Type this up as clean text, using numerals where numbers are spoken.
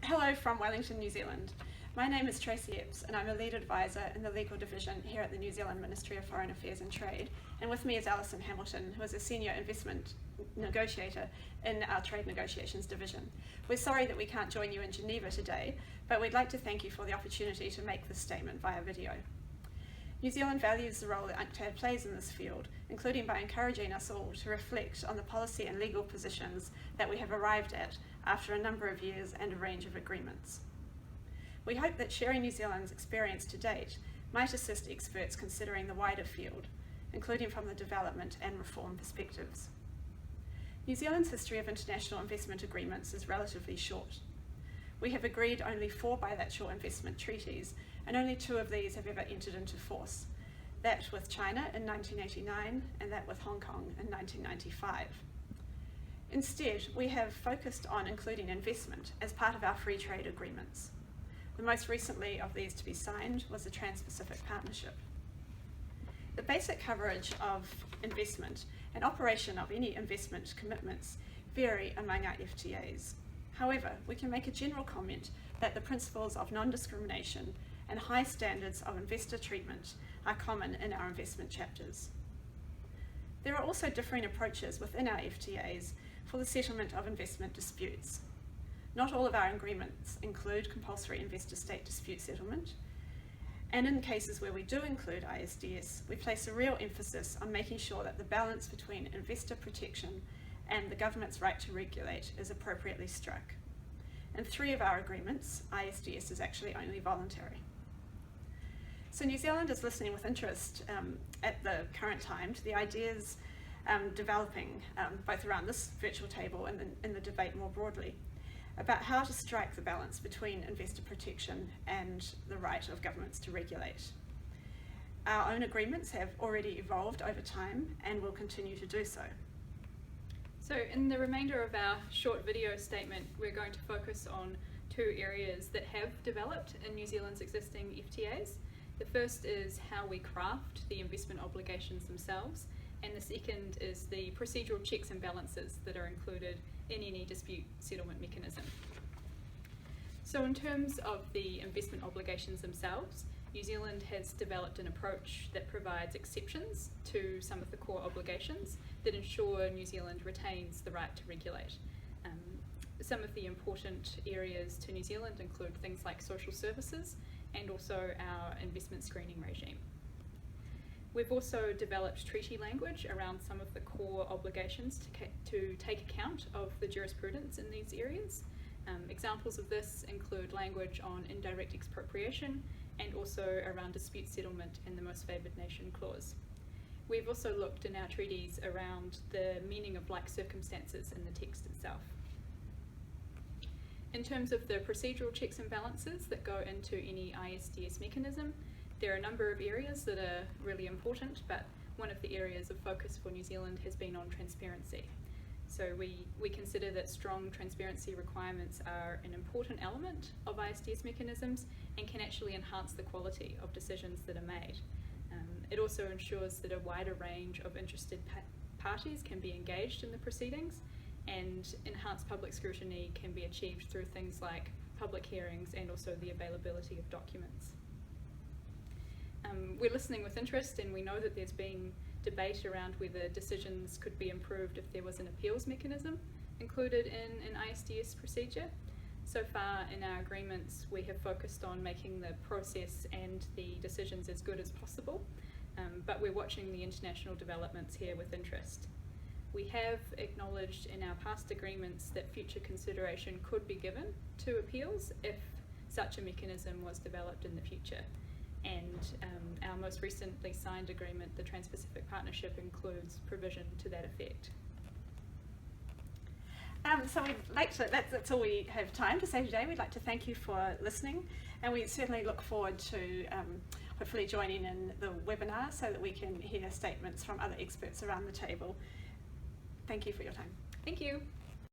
Hello from Wellington, New Zealand. My name is Tracey Epps and I'm a lead advisor in the legal division here at the New Zealand Ministry of Foreign Affairs and Trade. And with me is Alison who is a senior investment negotiator in our trade negotiations division. We're sorry that we can't join you in Geneva today, but we'd like to thank you for the opportunity to make this statement via video. New Zealand values the role that UNCTAD plays in this field, including by encouraging us all to reflect on the policy and legal positions that we have arrived at after a number of years and a range of agreements. We hope that sharing New Zealand's experience to date might assist experts considering the wider field, including from the development and reform perspectives. New Zealand's history of international investment agreements is relatively short. We have agreed only 4 bilateral investment treaties, and only 2 of these have ever entered into force, that with China in 1989 and that with Hong Kong in 1995. Instead, we have focused on including investment as part of our free trade agreements. The most recently of these to be signed was the Trans-Pacific Partnership. The basic coverage of investment and operation of any investment commitments vary among our FTAs. However, we can make a general comment that the principles of non-discrimination and high standards of investor treatment are common in our investment chapters. There are also differing approaches within our FTAs for the settlement of investment disputes. Not all of our agreements include compulsory investor-state dispute settlement, and in cases where we do include ISDS, we place a real emphasis on making sure that the balance between investor protection and the government's right to regulate is appropriately struck. In 3 of our agreements, ISDS is actually only voluntary. So New Zealand is listening with interest at the current time to the ideas developing both around this virtual table and in the debate more broadly about how to strike the balance between investor protection and the right of governments to regulate. Our own agreements have already evolved over time and will continue to do so. So in the remainder of our short video statement, we're going to focus on 2 areas that have developed in New Zealand's existing FTAs. The first is how we craft the investment obligations themselves, and the second is the procedural checks and balances that are included in any dispute settlement mechanism. So in terms of the investment obligations themselves, New Zealand has developed an approach that provides exceptions to some of the core obligations that ensure New Zealand retains the right to regulate. Some of the important areas to New Zealand include things like social services and also our investment screening regime. We've also developed treaty language around some of the core obligations to take account of the jurisprudence in these areas. Examples of this include language on indirect expropriation and also around dispute settlement and the most favoured nation clause. We've also looked in our treaties around the meaning of like circumstances in the text itself. In terms of the procedural checks and balances that go into any ISDS mechanism, there are a number of areas that are really important, but one of the areas of focus for New Zealand has been on transparency. So we consider that strong transparency requirements are an important element of ISDS mechanisms and can actually enhance the quality of decisions that are made. It also ensures that a wider range of interested parties can be engaged in the proceedings, and enhanced public scrutiny can be achieved through things like public hearings and also the availability of documents. We're listening with interest, and we know that there's been debate around whether decisions could be improved if there was an appeals mechanism included in an ISDS procedure. So far in our agreements, we have focused on making the process and the decisions as good as possible, but we're watching the international developments here with interest. We have acknowledged in our past agreements that future consideration could be given to appeals if such a mechanism was developed in the future. And our most recently signed agreement, the Trans-Pacific Partnership, includes provision to that effect. So we'd like to, that's all we have time to say today. We'd like to thank you for listening, and we certainly look forward to hopefully joining in the webinar so that we can hear statements from other experts around the table. Thank you for your time. Thank you.